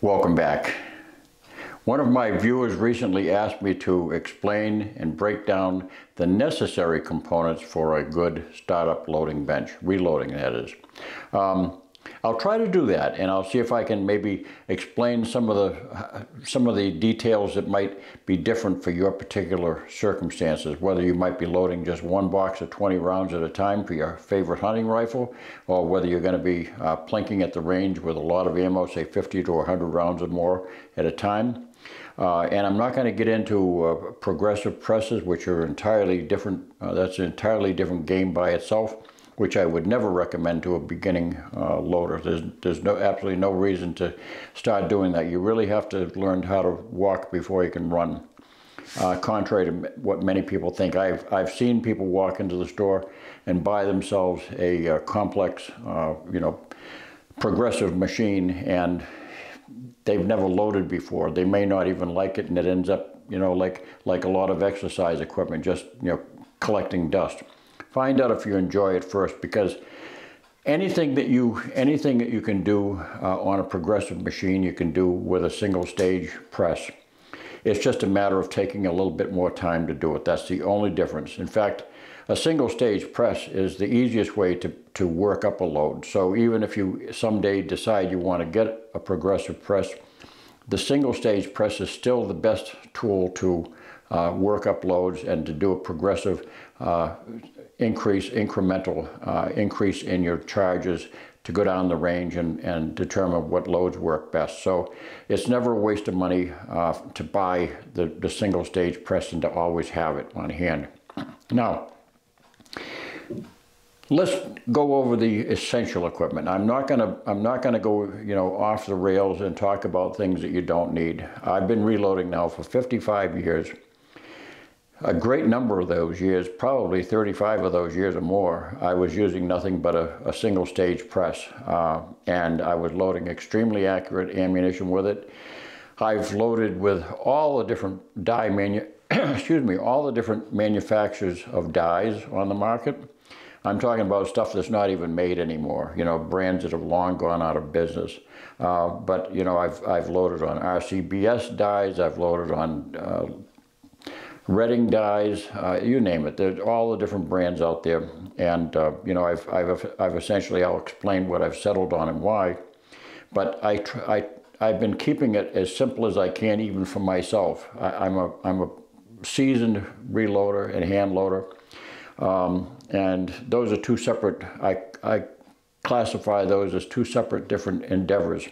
Welcome back. One of my viewers recently asked me to explain and break down the necessary components for a good startup loading bench, reloading that is. I'll try to do that, and I'll see if I can maybe explain some of the details that might be different for your particular circumstances, whether you might be loading just one box of 20 rounds at a time for your favorite hunting rifle, or whether you're going to be plinking at the range with a lot of ammo, say 50 to 100 rounds or more at a time. And I'm not going to get into progressive presses, which are entirely different. That's an entirely different game by itself, which I would never recommend to a beginning loader. There's absolutely no reason to start doing that. You really have to learn how to walk before you can run, contrary to what many people think. I've seen people walk into the store and buy themselves a complex, progressive machine, and they've never loaded before. They may not even like it, and it ends up, like a lot of exercise equipment, just collecting dust. Find out if you enjoy it first, because anything that you can do on a progressive machine, you can do with a single stage press. It's just a matter of taking a little bit more time to do it. That's the only difference. In fact, a single stage press is the easiest way to work up a load. So even if you someday decide you want to get a progressive press, the single stage press is still the best tool to work up loads and to do a progressive incremental increase in your charges to go down the range and determine what loads work best. So it's never a waste of money to buy the single stage press and to always have it on hand. Now, let's go over the essential equipment. I'm not gonna go off the rails and talk about things that you don't need. I've been reloading now for 55 years. A great number of those years, probably 35 of those years or more, I was using nothing but a single stage press, and I was loading extremely accurate ammunition with it. I've loaded with all the different all the different manufacturers of dies on the market. I'm talking about stuff that's not even made anymore, brands that have long gone out of business. But I've loaded on RCBS dies, I've loaded on Redding dies, you name it. There's all the different brands out there, and I've essentially, I'll explain what I've settled on and why. But I've been keeping it as simple as I can, even for myself. I'm a seasoned reloader and hand loader, and those are two separate. I classify those as two separate different endeavors.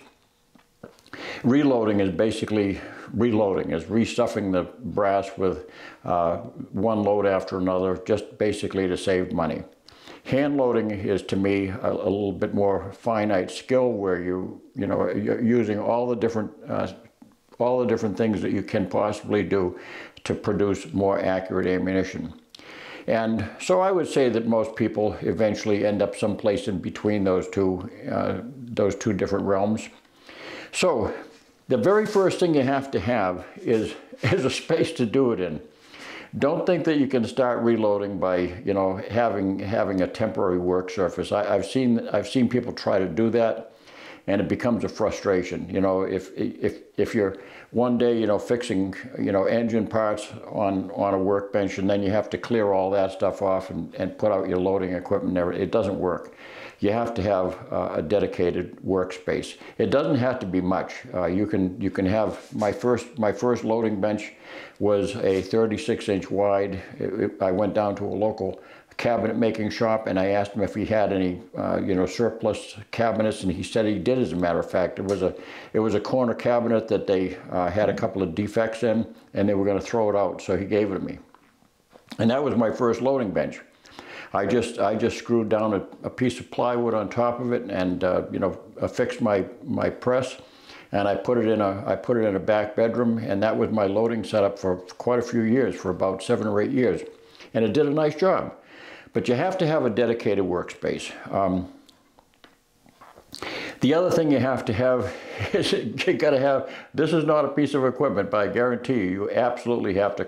Reloading is basically restuffing the brass with one load after another, just basically to save money. Hand loading is, to me, a little bit more finite skill, where you're using all the different things that you can possibly do to produce more accurate ammunition. And so I would say that most people eventually end up someplace in between those two different realms. So the very first thing you have to have is a space to do it in. Don't think that you can start reloading by having a temporary work surface. I've seen people try to do that, and it becomes a frustration. If you're one day fixing engine parts on a workbench, and then you have to clear all that stuff off and put out your loading equipment, it doesn't work. You have to have a dedicated workspace. It doesn't have to be much. You can have my first loading bench was a 36-inch wide. I went down to a local cabinet making shop, and I asked him if he had any surplus cabinets, and he said he did. As a matter of fact, it was a corner cabinet that they had a couple of defects in, and they were going to throw it out, so he gave it to me. And that was my first loading bench. I just screwed down a piece of plywood on top of it, and affixed my press, and I put it in a back bedroom, and that was my loading setup for quite a few years, for about 7 or 8 years, and it did a nice job. But you have to have a dedicated workspace. The other thing you have to have is you got to have. This is not a piece of equipment, but I guarantee you absolutely have to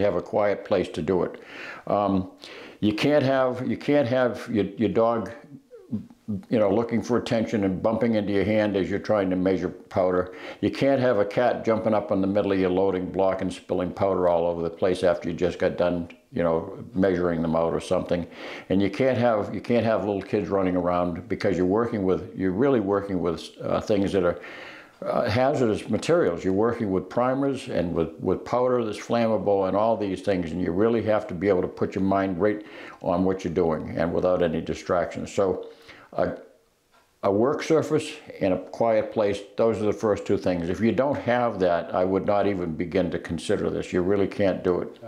have a quiet place to do it. You can't have your dog looking for attention and bumping into your hand as you're trying to measure powder. You can't have a cat jumping up in the middle of your loading block and spilling powder all over the place after you just got done, measuring them out or something. And you can't have little kids running around, because you're really working with things that are hazardous materials. You're working with primers and with powder that's flammable and all these things, and you really have to be able to put your mind right on what you're doing and without any distractions. So a work surface and a quiet place, those are the first two things. If you don't have that, I would not even begin to consider this. You really can't do it.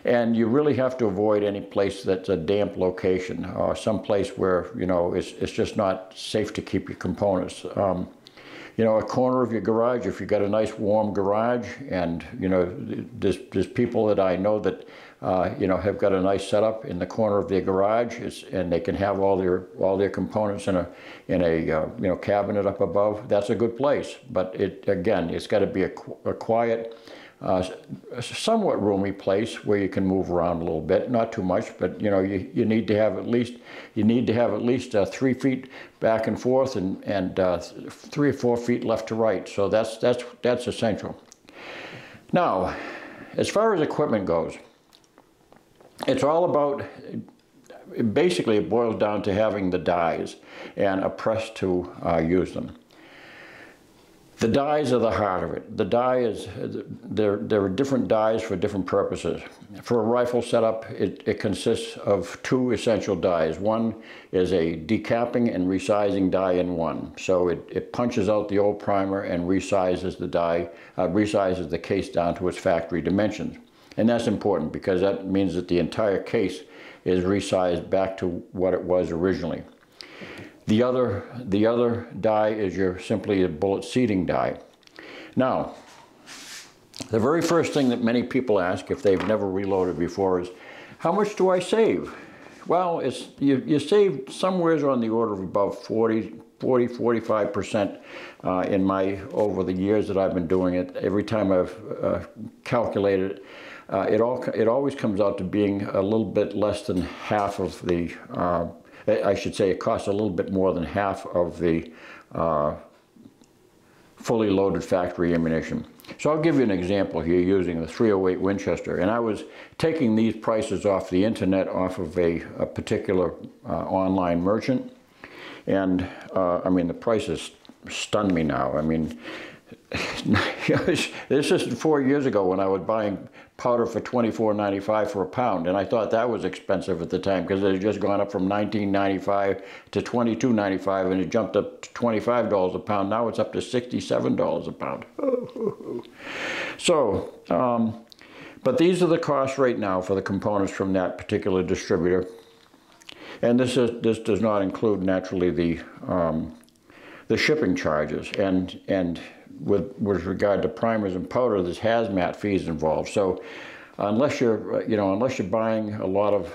And you really have to avoid any place that's a damp location, or some place where, it's just not safe to keep your components. A corner of your garage, if you've got a nice warm garage, and there's people that I know that have got a nice setup in the corner of their garage, and they can have all their components in a cabinet up above. That's a good place, but it's got to be a quiet, somewhat roomy place where you can move around a little bit, not too much, but you need to have at least 3 feet back and forth, and 3 or 4 feet left to right. So that's essential. Now, as far as equipment goes, it's all about, basically it boils down to having the dies and a press to use them. The dies are the heart of it. The die is, there are different dies for different purposes. For a rifle setup, it consists of 2 essential dies. One is a decapping and resizing die in one. So it punches out the old primer and resizes the die, resizes the case down to its factory dimensions. And that's important, because that means that the entire case is resized back to what it was originally. The other die is simply a bullet seating die. Now, the very first thing that many people ask if they've never reloaded before is, how much do I save? Well, you save somewhere on the order of about 45% over the years that I've been doing it. Every time I've calculated it, it always comes out to being a little bit less than half of the, I should say it costs a little bit more than half of the fully loaded factory ammunition. So I'll give you an example here using the .308 Winchester, and I was taking these prices off the internet, off of a particular online merchant, and I mean, the prices stun me now. I mean, this is 4 years ago when I was buying powder for $24.95 for a pound, and I thought that was expensive at the time, because it had just gone up from $19.95 to $22.95, and it jumped up to $25 a pound. Now it's up to $67 a pound. So, but these are the costs right now for the components from that particular distributor, and this does not include naturally the shipping charges, and with regard to primers and powder, there's hazmat fees involved. So unless you're buying a lot of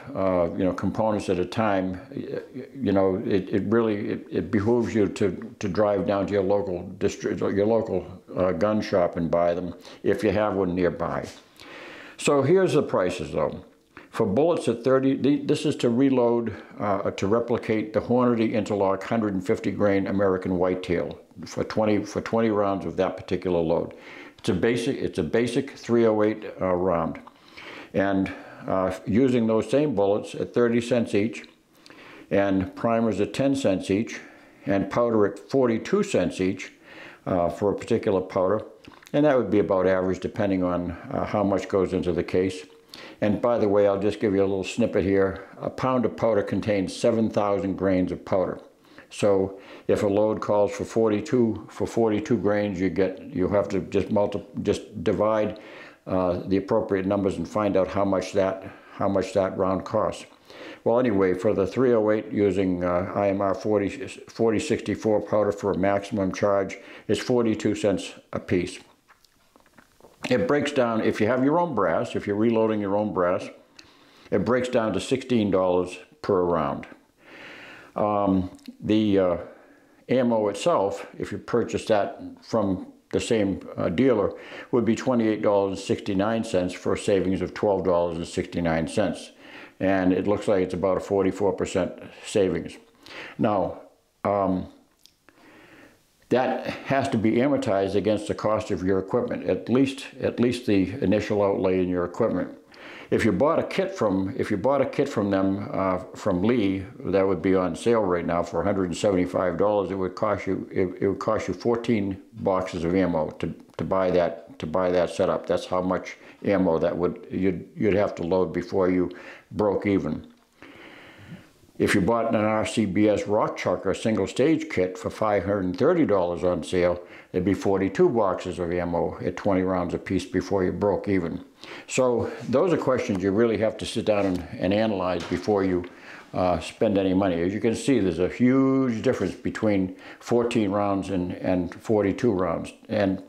components at a time, it behooves you to drive down to your local gun shop and buy them if you have one nearby. So here's the prices though. For bullets at 30, this is to reload, to replicate the Hornady Interlock 150 grain American Whitetail for 20 rounds of that particular load. It's a basic .308 round, and using those same bullets at 30 cents each, and primers at 10 cents each, and powder at 42 cents each for a particular powder, and that would be about average depending on how much goes into the case. And by the way, I'll just give you a little snippet here. A pound of powder contains 7,000 grains of powder. So if a load calls for 42 grains, you have to just divide the appropriate numbers and find out how much that round costs. Well, anyway, for the .308 using IMR 4064 powder for a maximum charge is 42 cents a piece. It breaks down, if you have your own brass, if you're reloading your own brass, it breaks down to $16 per round. The ammo itself, if you purchase that from the same dealer, would be $28.69 for a savings of $12.69. And it looks like it's about a 44% savings. Now, that has to be amortized against the cost of your equipment, at least the initial outlay in your equipment. If you bought a kit from them from Lee, that would be on sale right now for $175. It would cost you 14 boxes of ammo to buy that setup. That's how much ammo that you'd have to load before you broke even. If you bought an RCBS Rock Chucker single stage kit for $530 on sale, it'd be 42 boxes of ammo at 20 rounds apiece before you broke even. So those are questions you really have to sit down and analyze before you spend any money. As you can see, there's a huge difference between 14 rounds and 42 rounds. And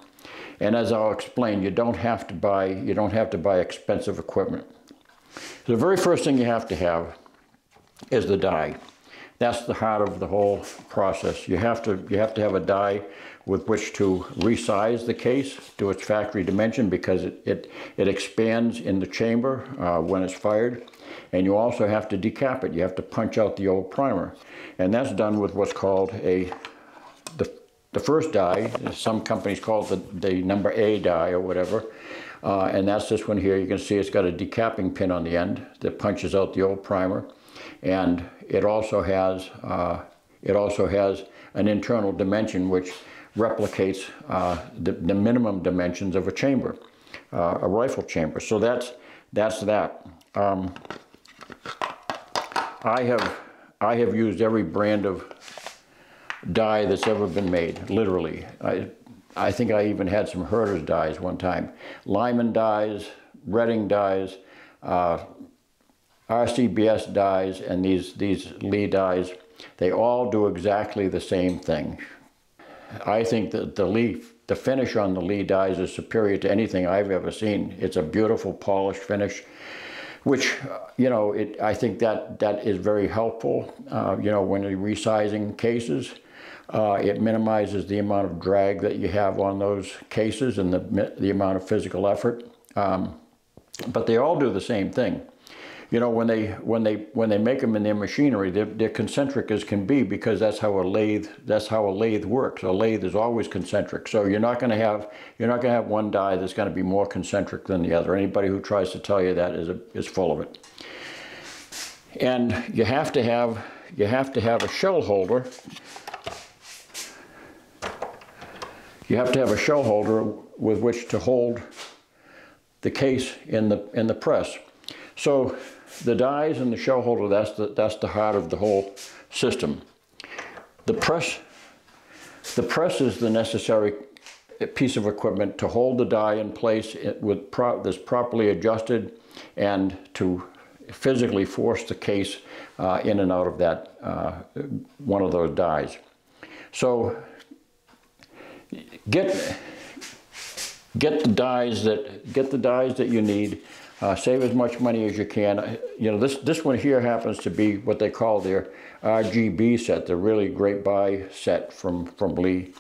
as I'll explain, you don't have to buy expensive equipment. So the very first thing you have to have is the die. That's the heart of the whole process. You have to have a die with which to resize the case to its factory dimension, because it expands in the chamber when it's fired. And you also have to decap it. You have to punch out the old primer. And that's done with what's called the first die. Some companies call it the number A die or whatever. And that's this one here. You can see it's got a decapping pin on the end that punches out the old primer. And it also has an internal dimension which replicates the minimum dimensions of a chamber, a rifle chamber. So that's that. I have used every brand of die that's ever been made, literally. I think I even had some Herter's dies one time. Lyman dies, Redding dies, RCBS dies, and these Lee dies, they all do exactly the same thing. I think that the finish on the Lee dies is superior to anything I've ever seen. It's a beautiful polished finish, which, I think that is very helpful, when you're resizing cases. It minimizes the amount of drag that you have on those cases and the amount of physical effort. But they all do the same thing. When they make them in their machinery, they're concentric as can be, because that's how a lathe works. A lathe is always concentric. So you're not going to have one die that's going to be more concentric than the other. Anybody who tries to tell you that is full of it. And you have to have a shell holder. You have to have a shell holder with which to hold the case in the press. So the dies and the shell holder, that's the heart of the whole system. The press is the necessary piece of equipment to hold the die in place that's properly adjusted, and to physically force the case in and out of that one of those dies. So get the dies that you need. Save as much money as you can. This one here happens to be what they call their RGB set, the really great buy set from Lee.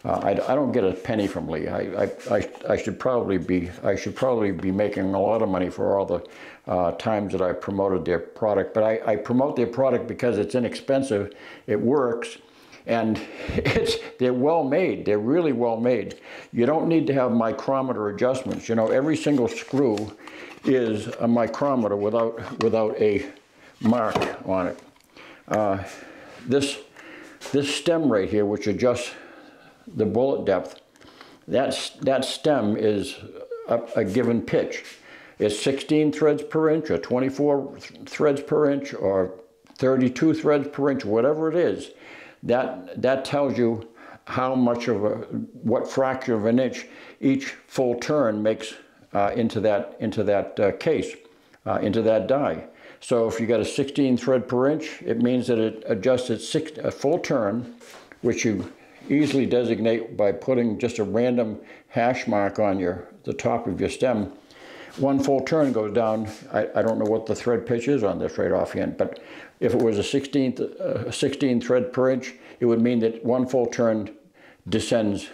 I don't get a penny from Lee. I should probably be making a lot of money for all the times that I promoted their product. But I promote their product because it's inexpensive, it works, and they're well made. They're really well made. You don't need to have micrometer adjustments. Every single screw is a micrometer without a mark on it. This stem right here, which adjusts the bullet depth, that stem is a given pitch. It's 16 threads per inch, or 24 threads per inch, or 32 threads per inch, whatever it is. That tells you how much what fraction of an inch each full turn makes into that case, into that die. So if you got a 16 thread per inch, it means that it adjusts a full turn, which you easily designate by putting just a random hash mark on the top of your stem. One full turn goes down. I don't know what the thread pitch is on this right offhand, but if it was a 16 thread per inch, it would mean that one full turn descends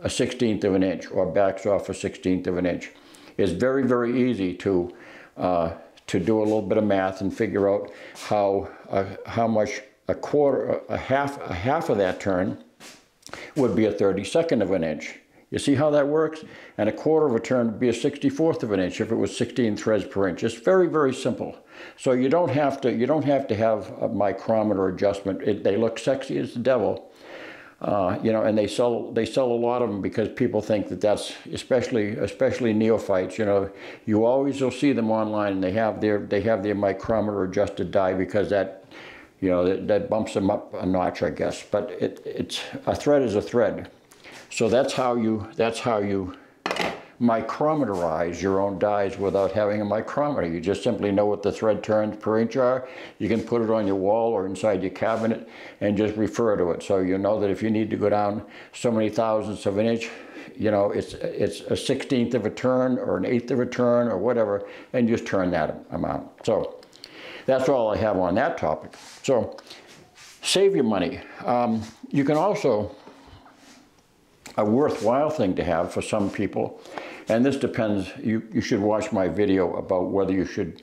a 1/16 of an inch, or backs off a 1/16 of an inch. It's very, very easy to do a little bit of math and figure out how much a quarter, a half of that turn would be a 32nd of an inch. You see how that works? And a quarter of a turn would be a 64th of an inch if it was 16 threads per inch. It's very, very simple. So you don't have to have a micrometer adjustment. They look sexy as the devil. You know, and they sell a lot of them because people think that that's especially neophytes. You know, you always will see them online, and they have their micrometer adjusted die because that, you know, that bumps them up a notch, I guess. But it's a thread is a thread. So that's how you micrometerize your own dies without having a micrometer. You just simply know what the thread turns per inch are. You can put it on your wall or inside your cabinet and just refer to it. So you know that if you need to go down so many thousandths of an inch, you know, it's a 16th of a turn or an 1/8 of a turn or whatever, and just turn that amount. So that's all I have on that topic. So save your money. You can also, a worthwhile thing to have for some people, and this depends, you should watch my video about whether you should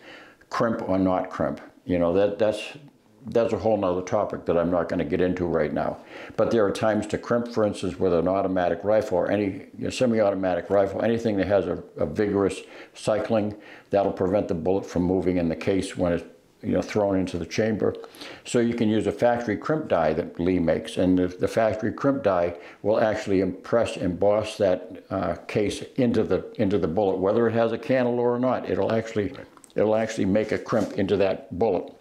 crimp or not crimp. You know, that's a whole nother topic that I'm not going to get into right now. But there are times to crimp, for instance, with an automatic rifle or any semi-automatic rifle, anything that has a vigorous cycling, that'll prevent the bullet from moving in the case when it's, you know, thrown into the chamber. So you can use a factory crimp die that Lee makes, and the factory crimp die will actually emboss that case into the bullet, whether it has a cannel or not. It'll actually make a crimp into that bullet.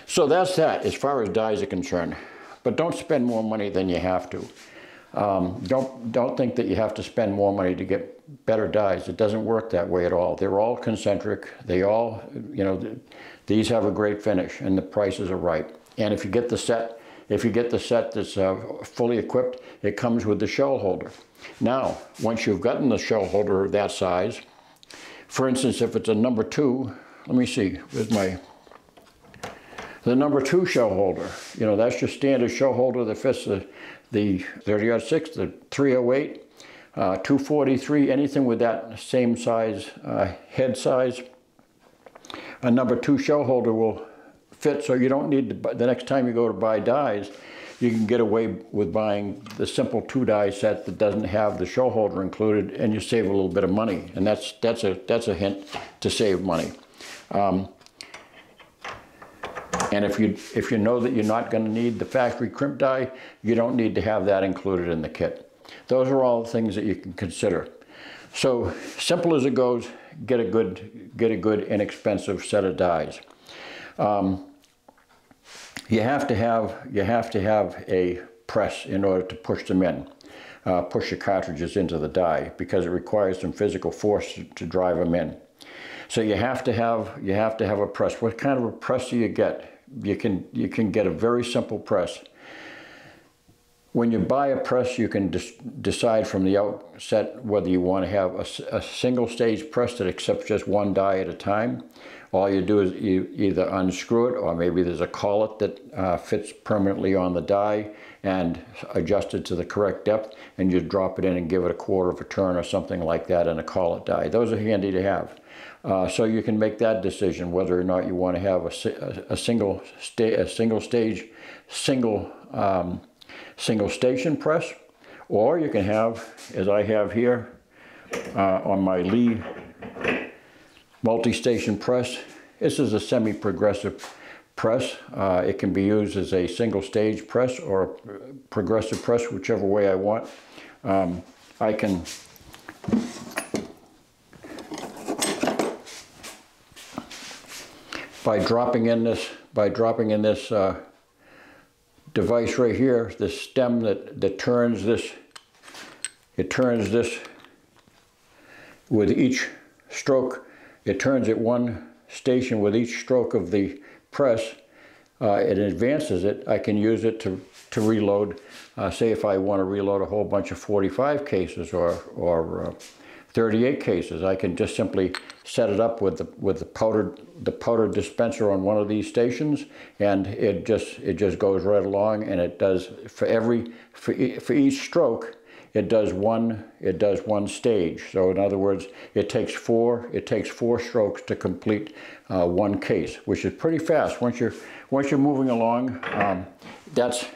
So that's that as far as dies are concerned. But don't spend more money than you have to. Don't think that you have to spend more money to get better dies. It doesn't work that way at all. They're all concentric. They all, you know, these have a great finish and the prices are right. And if you get the set, that's fully equipped, it comes with the shell holder. Now, once you've gotten the shell holder that size, for instance, if it's a number 2, let me see, where's the number 2 shell holder. You know, that's your standard shell holder that fits the 30-06, the 308, 243, anything with that same size, head size. A number 2 shell holder will fit, so you don't need to buy, the next time you go to buy dies, you can get away with buying the simple 2 die set that doesn't have the shell holder included, and you save a little bit of money. And that's a hint to save money. And if you know that you're not going to need the factory crimp die, you don't need to have that included in the kit. Those are all things that you can consider. So simple as it goes, get a good inexpensive set of dies. You have to have a press in order to push them in, push your cartridges into the die, because it requires some physical force to drive them in. So you have to have a press. What kind of a press do you get? You can get a very simple press. When you buy a press, you can decide from the outset whether you want to have a single stage press that accepts just one die at a time. All you do is you either unscrew it, or maybe there's a collet that fits permanently on the die and adjusted to the correct depth, and you drop it in and give it a quarter of a turn or something like that in a collet die. Those are handy to have. So you can make that decision whether or not you want to have a single station press, or you can have, as I have here on my Lee multi-station press. This is a semi-progressive press. It can be used as a single stage press or progressive press, whichever way I want. I can by dropping in this device right here, this stem that turns this, it turns this with each stroke. It turns at one station with each stroke of the press. It advances it. I can use it to reload. Say if I want to reload a whole bunch of 45 cases or 38 cases, I can just simply set it up with the powder dispenser on one of these stations, and it just goes right along, and it does for each stroke. it does one stage. So in other words, it takes four strokes to complete one case, which is pretty fast. Once you're moving along, that's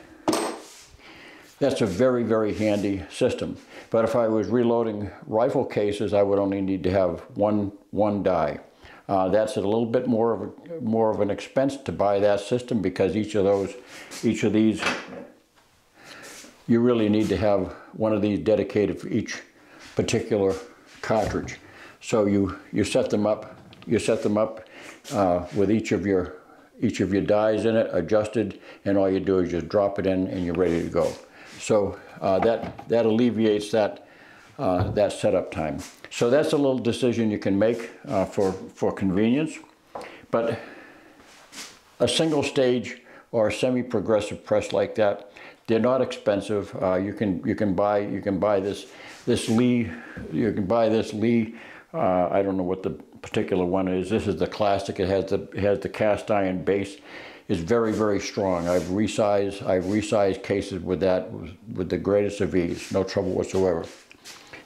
a very, very handy system. But if I was reloading rifle cases, I would only need to have one die. That's a little bit more of an expense to buy that system, because each of these, you really need to have one of these dedicated for each particular cartridge. So you set them up with each of your dies in it adjusted, and all you do is just drop it in and you're ready to go. So that alleviates that setup time. So that's a little decision you can make for convenience. But a single stage or a semi-progressive press like that, they're not expensive. You can buy this Lee. You can buy this Lee. I don't know what the particular one is. This is the classic. It has the cast iron base. It's very, very strong. I've resized cases with that with the greatest of ease, no trouble whatsoever.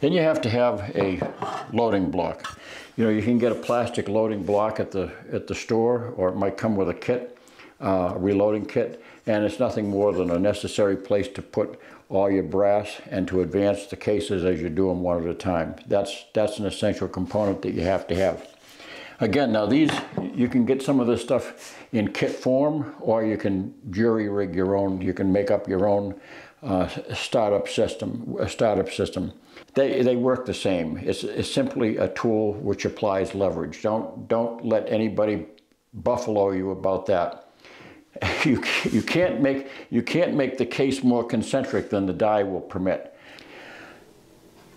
Then you have to have a loading block. You know, you can get a plastic loading block at the store, or it might come with a kit, a reloading kit, and it's nothing more than a necessary place to put all your brass and to advance the cases as you do them one at a time. That's an essential component that you have to have. Again, now these, you can get some of this stuff in kit form, or you can jury rig your own. You can make up your own startup system. They work the same. It's simply a tool which applies leverage. Don't let anybody buffalo you about that. You can't make the case more concentric than the die will permit.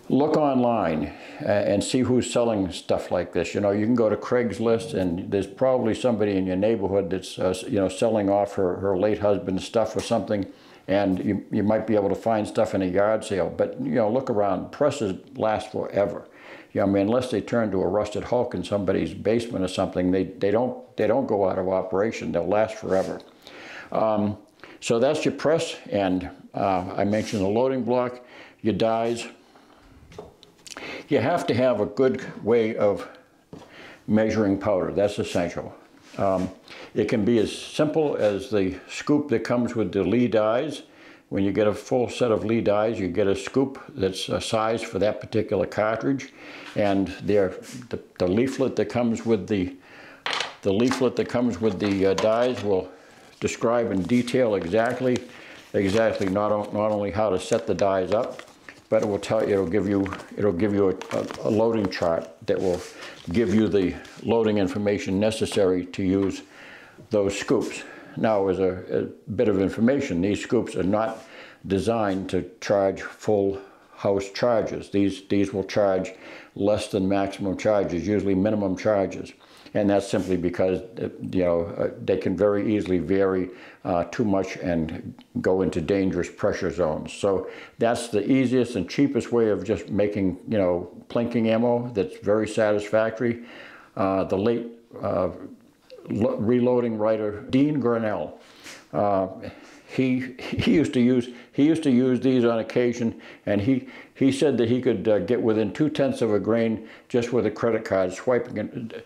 Look online and see who's selling stuff like this. You know, you can go to Craigslist, and there's probably somebody in your neighborhood that's you know, selling off her late husband's stuff or something, and you might be able to find stuff in a yard sale. But you know, look around. Presses last forever. You know, I mean, unless they turn to a rusted hulk in somebody's basement or something, they don't go out of operation. They'll last forever. So that's your press, and I mentioned the loading block, your dies. You have to have a good way of measuring powder. That's essential. It can be as simple as the scoop that comes with the Lee dies. When you get a full set of Lee dies, you get a scoop that's a size for that particular cartridge, and the leaflet that comes with the dies will describe in detail exactly not only how to set the dies up, but it will it'll give you a loading chart that will give you the loading information necessary to use those scoops. Now, as a bit of information, these scoops are not designed to charge full house charges. These will charge less than maximum charges, usually minimum charges. And that's simply because, you know, they can very easily vary too much and go into dangerous pressure zones. So that's the easiest and cheapest way of just making, you know, plinking ammo that's very satisfactory. The late reloading writer Dean Grinnell, he used to use these on occasion, and he said that he could get within 0.2 of a grain just with a credit card, swiping it,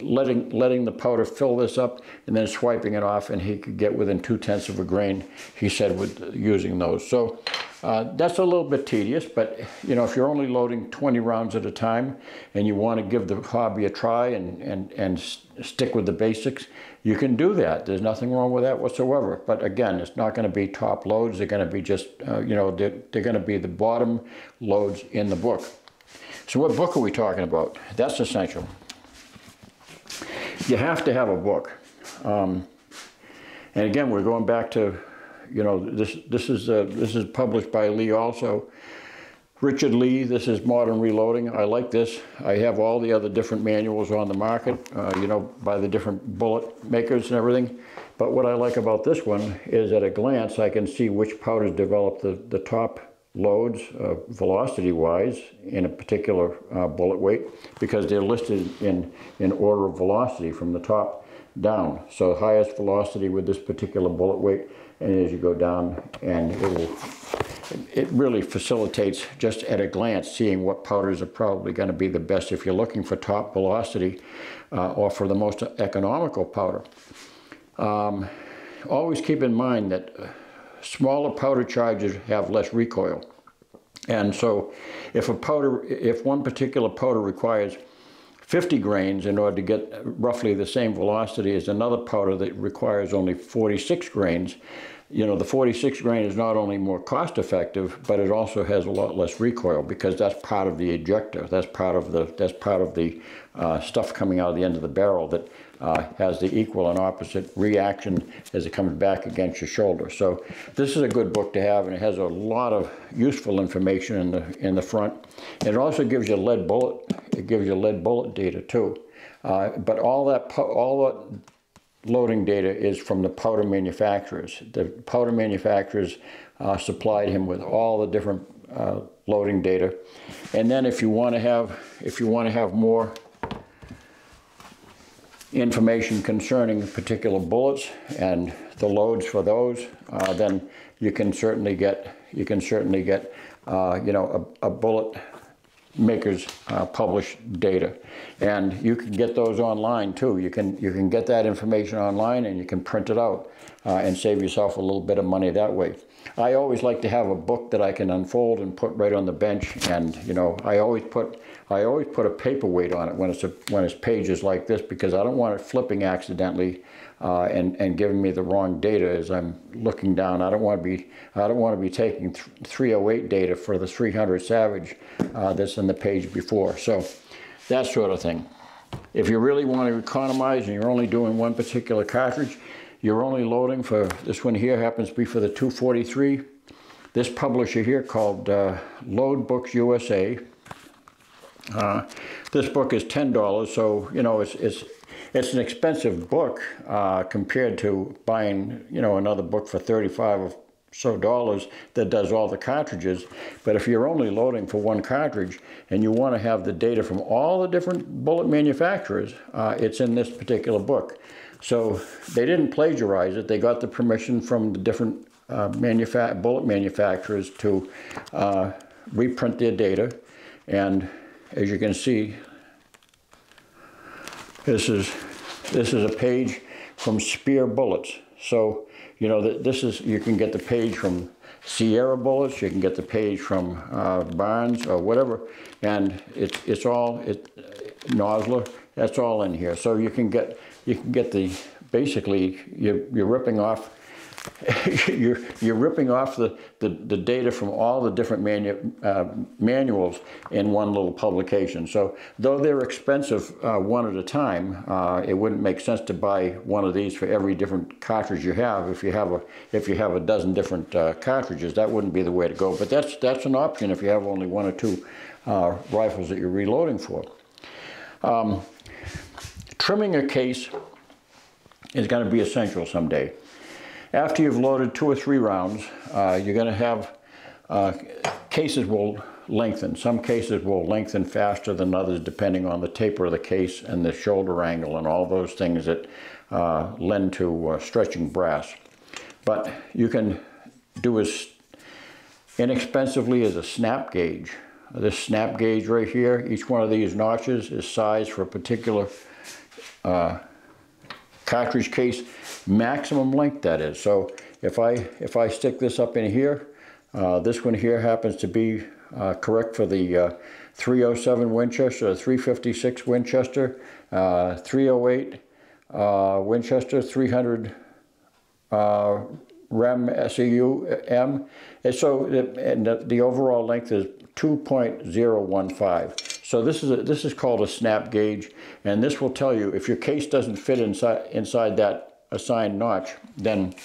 letting the powder fill this up, and then swiping it off, and he could get within 0.2 of a grain, he said, with using those. So that's a little bit tedious, but you know, if you're only loading 20 rounds at a time and you want to give the hobby a try and stick with the basics, you can do that. There's nothing wrong with that whatsoever. But again, it's not going to be top loads. They're going to be just, you know, they're going to be the bottom loads in the book. So what book are we talking about? That's essential. You have to have a book. And again, we're going back to, you know, this is published by Lee also. Richard Lee, this is Modern Reloading. I like this. I have all the other different manuals on the market, you know, by the different bullet makers and everything. But what I like about this one is at a glance, I can see which powders develop the top loads, velocity-wise, in a particular bullet weight, because they're listed in order of velocity from the top down. So highest velocity with this particular bullet weight, and as you go down, and it really facilitates, just at a glance, seeing what powders are probably going to be the best if you're looking for top velocity or for the most economical powder. Always keep in mind that smaller powder charges have less recoil. And so if one particular powder requires 50 grains in order to get roughly the same velocity as another powder that requires only 46 grains, you know, the 46 grain is not only more cost effective, but it also has a lot less recoil, because that's part of the ejector. That's part of the stuff coming out of the end of the barrel that has the equal and opposite reaction as it comes back against your shoulder. So this is a good book to have, and it has a lot of useful information in the front. And it also gives you lead bullet. It gives you lead bullet data too. But all that loading data is from the powder manufacturers. The powder manufacturers supplied him with all the different loading data. And then if you want to have more information concerning particular bullets and the loads for those, then you can certainly get you know, a bullet makers published data, and you can get those online too. You can get that information online, and you can print it out and save yourself a little bit of money that way. I always like to have a book that I can unfold and put right on the bench, and you know, I always put a paperweight on it when it's pages like this, because I don't want it flipping accidentally and giving me the wrong data as I'm looking down. I don't want to be taking 308 data for the 300 Savage that's in the page before. So that sort of thing. If you really want to economize and you're only doing one particular cartridge, you're only loading for, this one here happens to be for the 243. This publisher here called Load Books USA. This book is $10, so you know it's an expensive book compared to buying, you know, another book for $35 or so that does all the cartridges. But if you're only loading for one cartridge and you want to have the data from all the different bullet manufacturers, it's in this particular book. So they didn't plagiarize it. They got the permission from the different bullet manufacturers to reprint their data. And as you can see, this is a page from Speer Bullets. So you know, you can get the page from Sierra Bullets, you can get the page from Barnes or whatever, and it's all Nosler. That's all in here. So you can get the, basically you're ripping off you're ripping off the data from all the different manuals in one little publication. So though they're expensive one at a time, it wouldn't make sense to buy one of these for every different cartridge you have. If you have a dozen different cartridges, that wouldn't be the way to go. But that's an option if you have only one or two rifles that you're reloading for. Trimming a case is going to be essential someday. After you've loaded 2 or 3 rounds, you're going to have cases will lengthen. Some cases will lengthen faster than others depending on the taper of the case and the shoulder angle and all those things that lend to stretching brass. But you can do as inexpensively as a snap gauge. This snap gauge right here, each one of these notches is sized for a particular cartridge case maximum length, that is. So if I stick this up in here, this one here happens to be correct for the 307 Winchester, 356 Winchester, 308 Winchester, 300 Rem SEU M, and so the overall length is 2.015. So this is called a snap gauge, and this will tell you if your case doesn't fit inside that assigned notch, then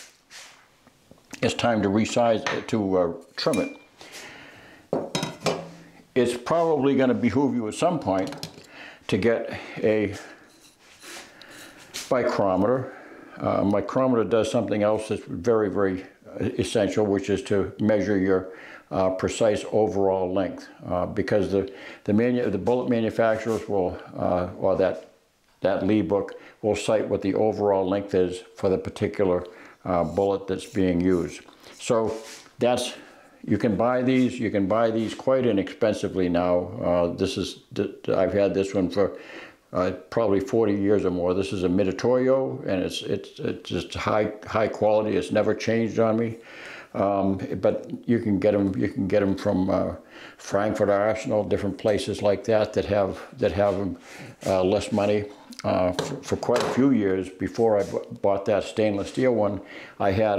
it's time to resize it, to trim it. It's probably going to behoove you at some point to get a micrometer. A micrometer does something else that's very, very essential, which is to measure your precise overall length, because the bullet manufacturers will, or that Lee book will cite what the overall length is for the particular bullet that's being used. So that's You can buy these. You can buy these quite inexpensively now. I've had this one for probably 40 years or more. This is a Mitutoyo, and it's just high quality. It's never changed on me. But you can get them. You can get them from Frankfurt Arsenal, different places like that have them less money. For quite a few years before I bought that stainless steel one, I had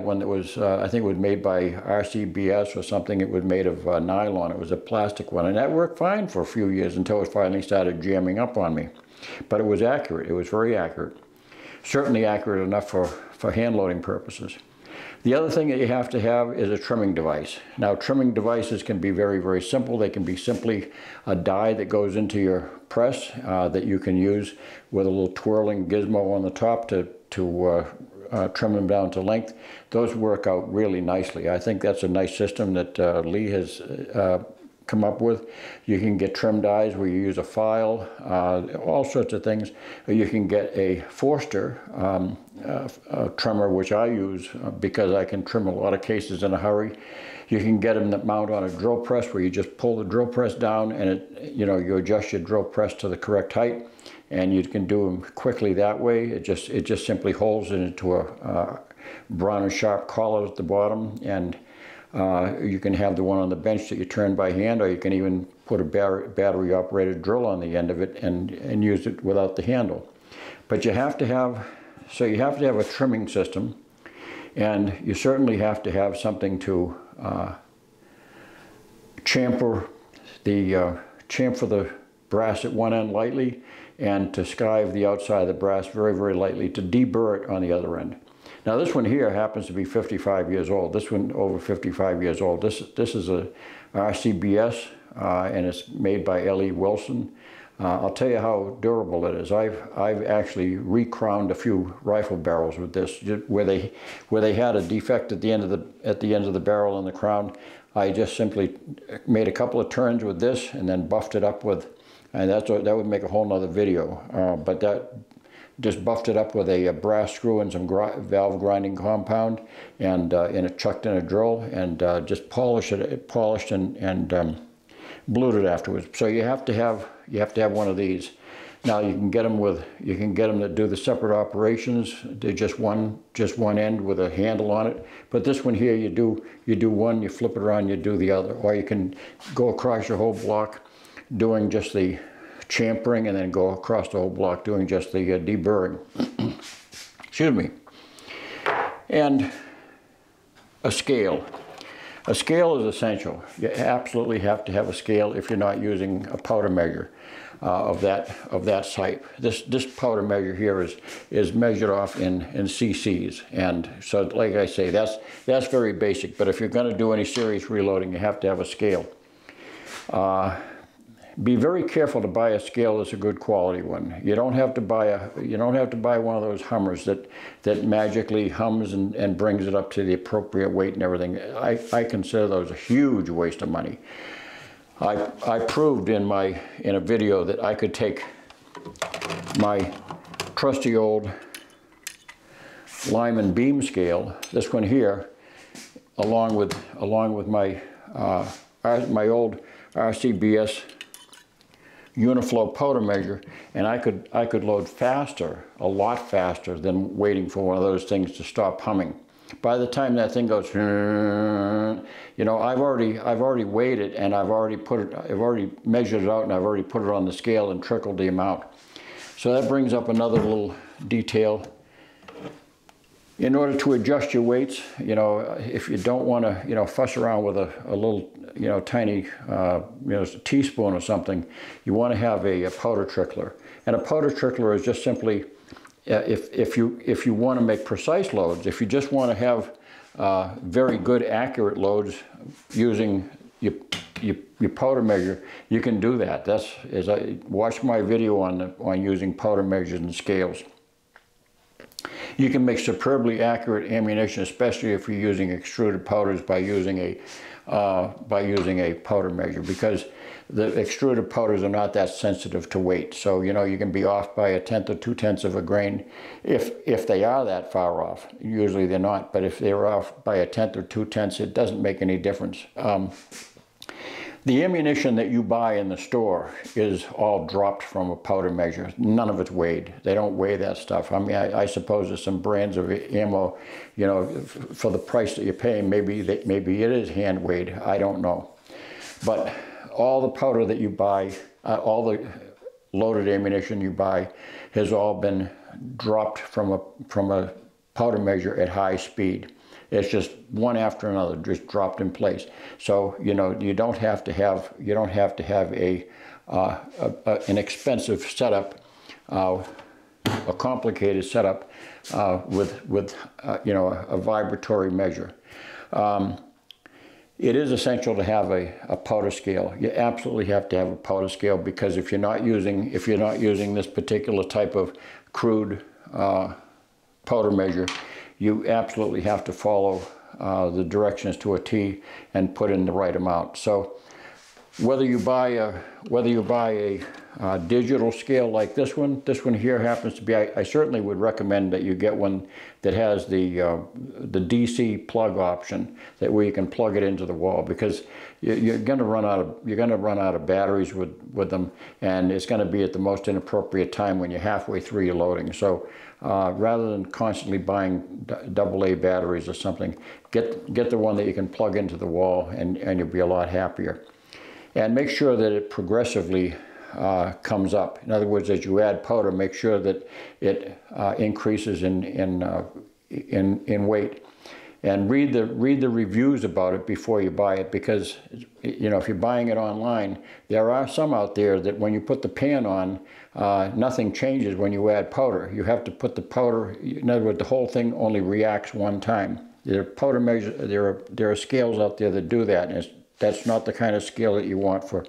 one that was I think it was made by RCBS or something. It was made of nylon. It was a plastic one, and that worked fine for a few years until it finally started jamming up on me. But it was accurate. It was very accurate. Certainly accurate enough for hand loading purposes. The other thing that you have to have is a trimming device. Now, trimming devices can be very, very simple. They can be simply a die that goes into your press that you can use with a little twirling gizmo on the top to trim them down to length. Those work out really nicely. I think that's a nice system that Lee has come up with. You can get trim dies where you use a file, all sorts of things. You can get a Forster trimmer, which I use because I can trim a lot of cases in a hurry. You can get them that mount on a drill press where you just pull the drill press down and you adjust your drill press to the correct height, and you can do them quickly that way. It just simply holds it into a brown and sharp collar at the bottom, and you can have the one on the bench that you turn by hand, or you can even put a battery operated drill on the end of it and use it without the handle. But you have to have a trimming system, and you certainly have to have something to chamfer the brass at one end lightly, and to skive the outside of the brass very, very lightly to deburr it on the other end. Now this one here happens to be 55 years old. This one over 55 years old. This is a RCBS and it's made by L.E. Wilson. I'll tell you how durable it is. I've actually recrowned a few rifle barrels with this, where they had a defect at the end of the barrel in the crown. I just simply made a couple of turns with this and then buffed it up with, and that would make a whole nother video. But that just buffed it up with a brass screw and some valve grinding compound, and it chucked in a drill, and just polished and blued it afterwards. So you have to have one of these. Now you can get them that do the separate operations. They're just one end with a handle on it. But this one here, you do one, you flip it around, you do the other, or you can go across your whole block doing just the champering, and then go across the whole block doing just the deburring. Excuse me. And a scale. A scale is essential. You absolutely have to have a scale if you're not using a powder measure of that type. This powder measure here is measured off in cc's, and so like I say, that's very basic. But if you're going to do any serious reloading, you have to have a scale. Be very careful to buy a scale that's a good quality one. You don't have to buy one of those Hummers that magically hums and brings it up to the appropriate weight and everything. I consider those a huge waste of money. I proved in a video that I could take my trusty old Lyman beam scale, this one here, along with my old RCBS Uniflow powder measure, and I could load faster, a lot faster than waiting for one of those things to stop humming. By the time that thing goes, I've already weighed it, and I've already measured it out, and I've already put it on the scale and trickled the amount. So that brings up another little detail. In order to adjust your weights, if you don't want to, fuss around with a little, tiny, teaspoon or something, you want to have a powder trickler. And a powder trickler is just simply, if you want to make precise loads, if you just want to have very good, accurate loads using your powder measure, you can do that. Watch my video on using powder measures and scales. You can make superbly accurate ammunition, especially if you're using extruded powders, by using by using a powder measure, because the extruded powders are not that sensitive to weight. So, you know, you can be off by 1/10 or 2/10 of a grain if they are that far off. Usually they're not, but if they're off by 1/10 or 2/10, it doesn't make any difference. The ammunition that you buy in the store is all dropped from a powder measure. None of it's weighed. They don't weigh that stuff. I mean, I suppose there's some brands of ammo, you know, for the price that you're paying, maybe it is hand weighed. I don't know. But all the powder that you buy, all the loaded ammunition you buy, has all been dropped from a powder measure at high speed. It's just one after another, just dropped in place. So, you know, you don't have to have an expensive setup, a complicated setup with you know, a vibratory measure. It is essential to have a powder scale. You absolutely have to have a powder scale, because if you're not using this particular type of crude powder measure, you absolutely have to follow the directions to a T and put in the right amount. So whether you buy a digital scale like this one here happens to be, I certainly would recommend that you get one that has the DC plug option, that where you can plug it into the wall, because you're going to run out of batteries with them, and it's going to be at the most inappropriate time when you're halfway through your loading. So rather than constantly buying AA batteries or something, get the one that you can plug into the wall, and you'll be a lot happier. And make sure that it progressively comes up. In other words, as you add powder, make sure that it increases in weight. And read the reviews about it before you buy it, because, you know, if you're buying it online, there are some out there that when you put the pan on, nothing changes when you add powder. You have to put the powder, in other words, the whole thing only reacts one time. There are powder measures, there are scales out there that do that, and that's not the kind of scale that you want for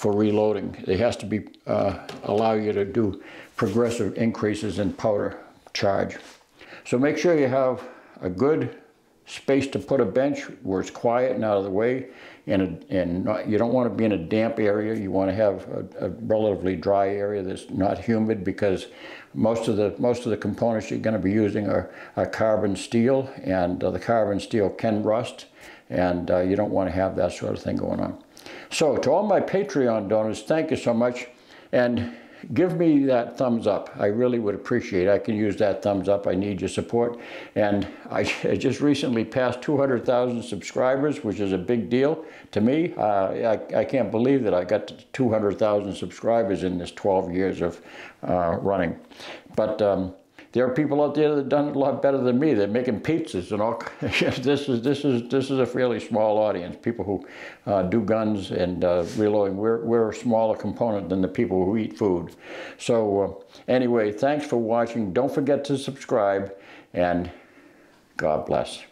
reloading. It has to be allow you to do progressive increases in powder charge. So make sure you have a good space to put a bench where it's quiet and out of the way, and you don't want to be in a damp area. You want to have a relatively dry area that's not humid, because most of the components you're going to be using are carbon steel, and the carbon steel can rust, and you don't want to have that sort of thing going on. So to all my Patreon donors, thank you so much, and give me that thumbs up. I really would appreciate it. I can use that thumbs up. I need your support. And I just recently passed 200,000 subscribers, which is a big deal to me. I can't believe that I got to 200,000 subscribers in this 12 years of running. But there are people out there that have done it a lot better than me. They're making pizzas and all. This is a fairly small audience. People who do guns and reloading. We're a smaller component than the people who eat food. So anyway, thanks for watching. Don't forget to subscribe, and God bless.